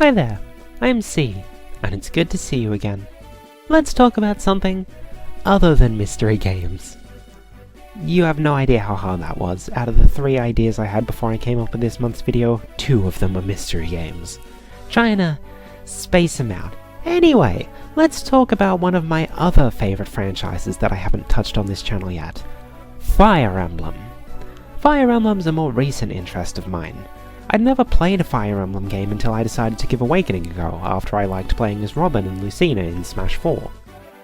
Hi there, I'm C, and it's good to see you again. Let's talk about something other than mystery games. You have no idea how hard that was. Out of the 3 ideas I had before I came up with this month's video, 2 of them are mystery games. Trying to space them out. Anyway, let's talk about one of my other favourite franchises that I haven't touched on this channel yet. Fire Emblem. Fire Emblem's a more recent interest of mine. I'd never played a Fire Emblem game until I decided to give Awakening a go after I liked playing as Robin and Lucina in Smash 4.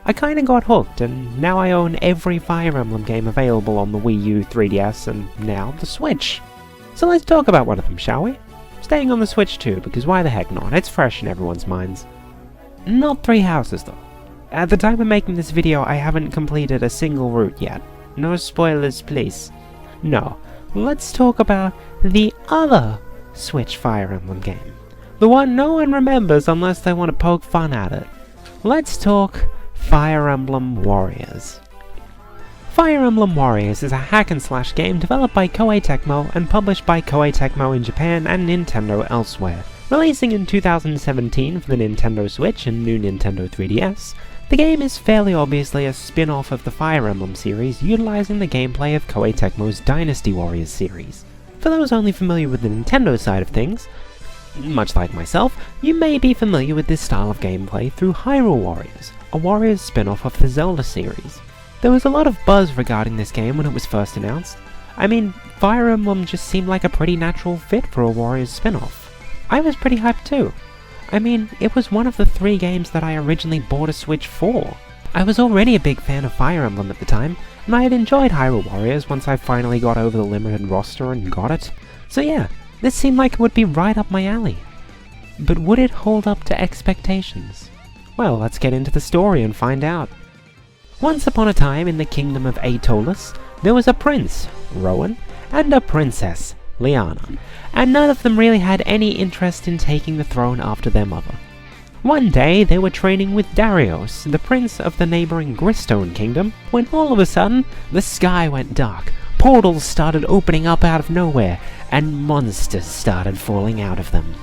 I kinda got hooked, and now I own every Fire Emblem game available on the Wii U, 3DS, and now the Switch. So let's talk about one of them, shall we? Staying on the Switch too, because why the heck not? It's fresh in everyone's minds. Not 3 houses though. At the time of making this video, I haven't completed a single route yet. No spoilers, please. No, let's talk about the other Switch Fire Emblem game. The one no one remembers unless they want to poke fun at it. Let's talk Fire Emblem Warriors. Fire Emblem Warriors is a hack-and-slash game developed by Koei Tecmo and published by Koei Tecmo in Japan and Nintendo elsewhere. Releasing in 2017 for the Nintendo Switch and new Nintendo 3DS, the game is fairly obviously a spin-off of the Fire Emblem series, utilizing the gameplay of Koei Tecmo's Dynasty Warriors series. For those only familiar with the Nintendo side of things, much like myself, you may be familiar with this style of gameplay through Hyrule Warriors, a Warriors spin-off of the Zelda series. There was a lot of buzz regarding this game when it was first announced. I mean, Fire Emblem just seemed like a pretty natural fit for a Warriors spin-off. I was pretty hyped too. I mean, it was one of the 3 games that I originally bought a Switch for. I was already a big fan of Fire Emblem at the time, and I had enjoyed Hyrule Warriors once I finally got over the limited roster and got it. So yeah, this seemed like it would be right up my alley. But would it hold up to expectations? Well, let's get into the story and find out. Once upon a time in the kingdom of Aetolis, there was a prince, Rowan, and a princess, Liana, and none of them really had any interest in taking the throne after their mother. One day they were training with Darius, the prince of the neighbouring Gristone kingdom, when all of a sudden the sky went dark, portals started opening up out of nowhere, and monsters started falling out of them.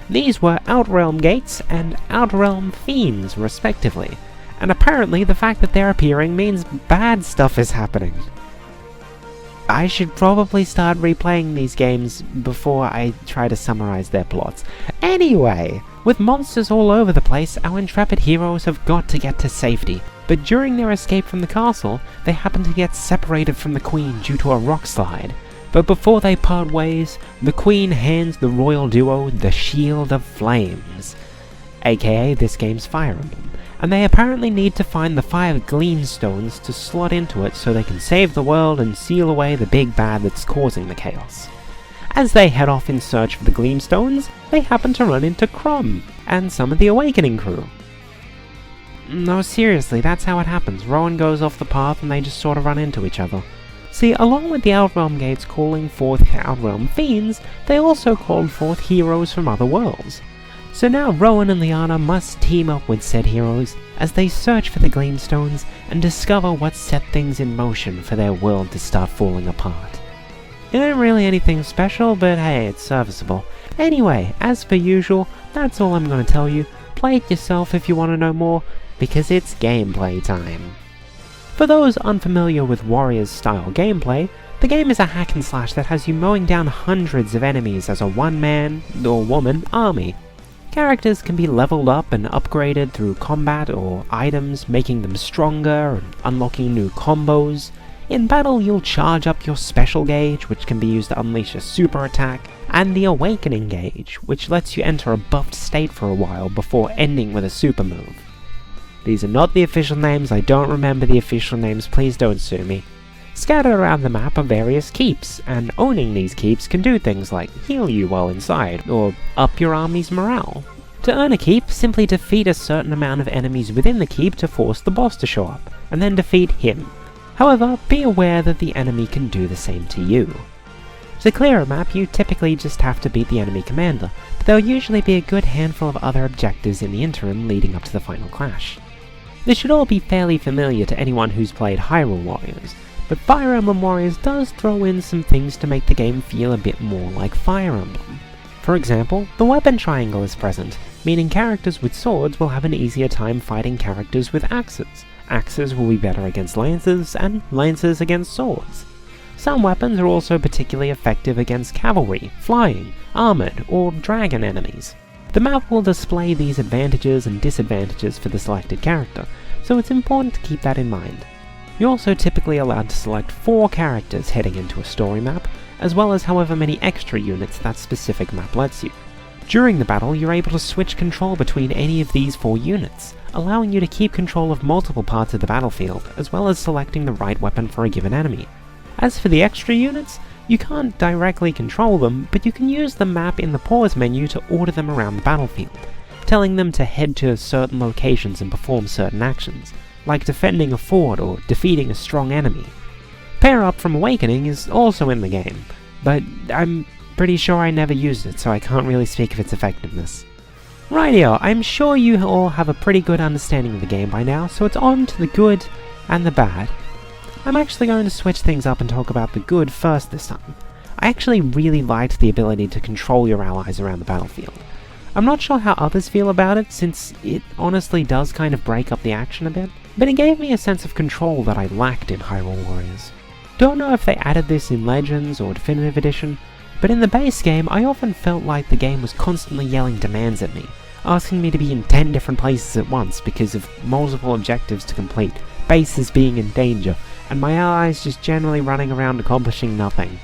These were Outrealm Gates and Outrealm Fiends, respectively, and apparently the fact that they're appearing means bad stuff is happening. I should probably start replaying these games before I try to summarize their plots. Anyway, with monsters all over the place, our intrepid heroes have got to get to safety, but during their escape from the castle, they happen to get separated from the Queen due to a rock slide. But before they part ways, the Queen hands the royal duo the Shield of Flames, aka this game's Fire Emblem, and they apparently need to find the 5 Gleamstones to slot into it so they can save the world and seal away the big bad that's causing the chaos. As they head off in search for the Gleamstones, they happen to run into Crom and some of the Awakening crew. No, seriously, that's how it happens. Rowan goes off the path and they just sort of run into each other. See, along with the Outrealm Gates calling forth Outrealm Fiends, they also called forth heroes from other worlds. So now Rowan and Liana must team up with said heroes as they search for the Gleamstones and discover what set things in motion for their world to start falling apart. It ain't really anything special, but hey, it's serviceable. Anyway, as per usual, that's all I'm gonna tell you. Play it yourself if you want to know more, because it's gameplay time. For those unfamiliar with Warriors style gameplay, the game is a hack and slash that has you mowing down hundreds of enemies as a one-man, or woman, army. Characters can be leveled up and upgraded through combat or items, making them stronger and unlocking new combos. In battle, you'll charge up your special gauge, which can be used to unleash a super attack, and the Awakening gauge, which lets you enter a buffed state for a while before ending with a super move. These are not the official names, I don't remember the official names, please don't sue me. Scattered around the map are various keeps, and owning these keeps can do things like heal you while inside, or up your army's morale. To earn a keep, simply defeat a certain amount of enemies within the keep to force the boss to show up, and then defeat him. However, be aware that the enemy can do the same to you. To clear a map, you typically just have to beat the enemy commander, but there'll usually be a good handful of other objectives in the interim leading up to the final clash. This should all be fairly familiar to anyone who's played Hyrule Warriors, but Fire Emblem Warriors does throw in some things to make the game feel a bit more like Fire Emblem. For For example, the weapon triangle is present, meaning characters with swords will have an easier time fighting characters with axes. Axes will be better against lances, and lances against swords. Some weapons are also particularly effective against cavalry, flying, armored, or dragon enemies. The map will display these advantages and disadvantages for the selected character, so it's important to keep that in mind. You're also typically allowed to select 4 characters heading into a story map, as well as however many extra units that specific map lets you. During the battle, you're able to switch control between any of these 4 units, allowing you to keep control of multiple parts of the battlefield, as well as selecting the right weapon for a given enemy. As for the extra units, you can't directly control them, but you can use the map in the pause menu to order them around the battlefield, telling them to head to certain locations and perform certain actions, like defending a fort or defeating a strong enemy. Pair Up from Awakening is also in the game, but I'm pretty sure I never used it, so I can't really speak of its effectiveness. Rightio, I'm sure you all have a pretty good understanding of the game by now, so it's on to the good and the bad. I'm actually going to switch things up and talk about the good first this time. I actually really liked the ability to control your allies around the battlefield. I'm not sure how others feel about it, since it honestly does kind of break up the action a bit, but it gave me a sense of control that I lacked in Hyrule Warriors. Don't know if they added this in Legends or Definitive Edition, but in the base game I often felt like the game was constantly yelling demands at me, asking me to be in 10 different places at once because of multiple objectives to complete, bases being in danger, and my allies just generally running around accomplishing nothing.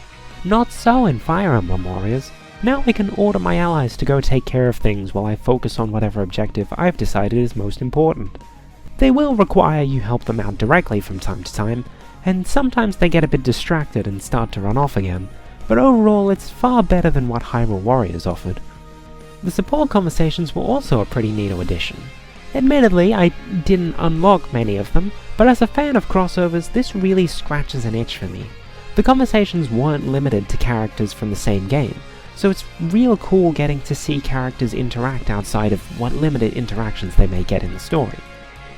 Not so in Fire Emblem Warriors. Now I can order my allies to go take care of things while I focus on whatever objective I've decided is most important. They will require you help them out directly from time to time, and sometimes they get a bit distracted and start to run off again, but overall it's far better than what Hyrule Warriors offered. The support conversations were also a pretty neato addition. Admittedly, I didn't unlock many of them, but as a fan of crossovers, this really scratches an itch for me. The conversations weren't limited to characters from the same game, so it's real cool getting to see characters interact outside of what limited interactions they may get in the story.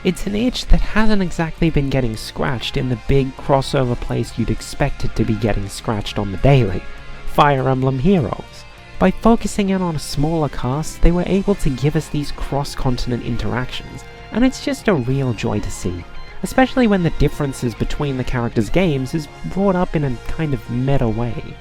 It's an itch that hasn't exactly been getting scratched in the big crossover place you'd expect it to be getting scratched on the daily, Fire Emblem Heroes. By focusing in on a smaller cast, they were able to give us these cross-continent interactions, and it's just a real joy to see, especially when the differences between the characters' games is brought up in a kind of meta way.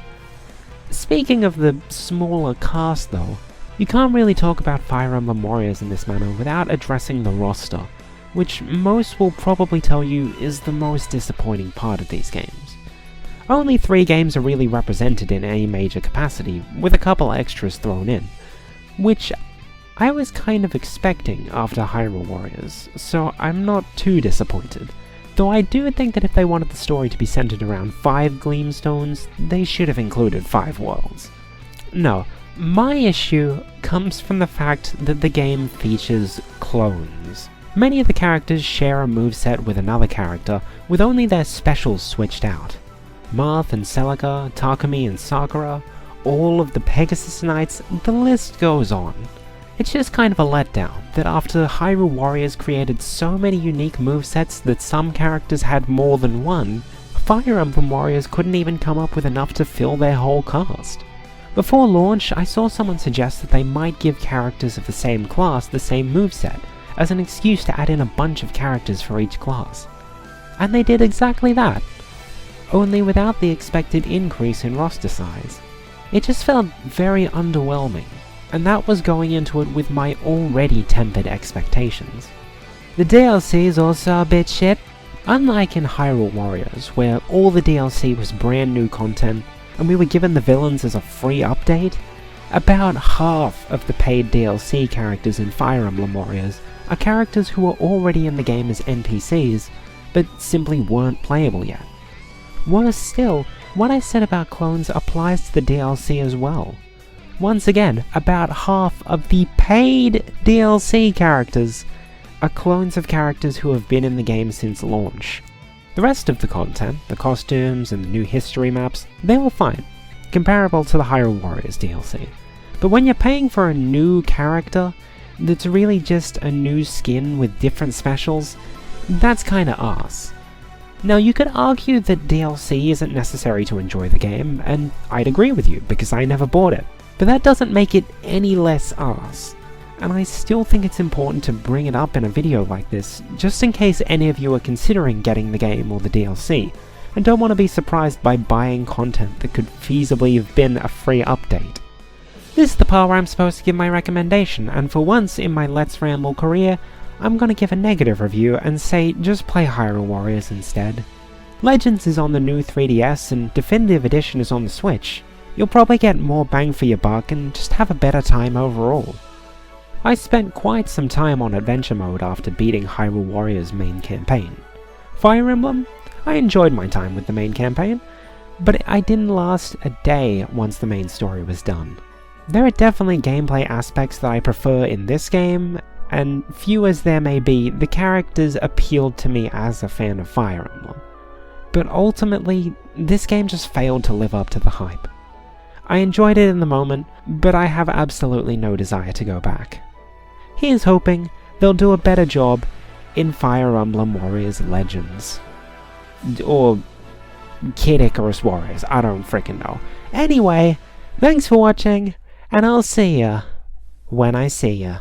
Speaking of the smaller cast though, you can't really talk about Fire Emblem Warriors in this manner without addressing the roster, which most will probably tell you is the most disappointing part of these games. Only 3 games are really represented in any major capacity, with a couple extras thrown in, which I was kind of expecting after Hyrule Warriors, so I'm not too disappointed. Though I do think that if they wanted the story to be centered around 5 Gleamstones, they should have included 5 worlds. No, my issue comes from the fact that the game features clones. Many of the characters share a moveset with another character, with only their specials switched out. Marth and Celica, Takumi and Sakura, all of the Pegasus Knights, the list goes on. It's just kind of a letdown that after Hyrule Warriors created so many unique movesets that some characters had more than one, Fire Emblem Warriors couldn't even come up with enough to fill their whole cast. Before launch, I saw someone suggest that they might give characters of the same class the same moveset, as an excuse to add in a bunch of characters for each class. And they did exactly that, only without the expected increase in roster size. It just felt very underwhelming, and that was going into it with my already tempered expectations. The DLC is also a bit shit. Unlike in Hyrule Warriors, where all the DLC was brand new content, and we were given the villains as a free update, about half of the paid DLC characters in Fire Emblem Warriors are characters who are already in the game as NPCs, but simply weren't playable yet. Worse still, what I said about clones applies to the DLC as well. Once again, about half of the paid DLC characters are clones of characters who have been in the game since launch. The rest of the content, the costumes and the new history maps, they were fine, comparable to the Hyrule Warriors DLC. But when you're paying for a new character that's really just a new skin with different specials, that's kinda arse. Now you could argue that DLC isn't necessary to enjoy the game, and I'd agree with you because I never bought it. But that doesn't make it any less arse, and I still think it's important to bring it up in a video like this, just in case any of you are considering getting the game or the DLC, and don't want to be surprised by buying content that could feasibly have been a free update. This is the part where I'm supposed to give my recommendation, and for once in my Let's Ramble career, I'm gonna give a negative review and say just play Hyrule Warriors instead. Legends is on the new 3DS and Definitive Edition is on the Switch. You'll probably get more bang for your buck and just have a better time overall. I spent quite some time on adventure mode after beating Hyrule Warriors' main campaign. Fire Emblem? I enjoyed my time with the main campaign, but I didn't last a day once the main story was done. There are definitely gameplay aspects that I prefer in this game, and few as there may be, the characters appealed to me as a fan of Fire Emblem. But ultimately, this game just failed to live up to the hype. I enjoyed it in the moment, but I have absolutely no desire to go back. Here's hoping they'll do a better job in Fire Emblem Warriors Legends. Or Kid Icarus Warriors, I don't frickin' know. Anyway, thanks for watching, and I'll see ya when I see ya.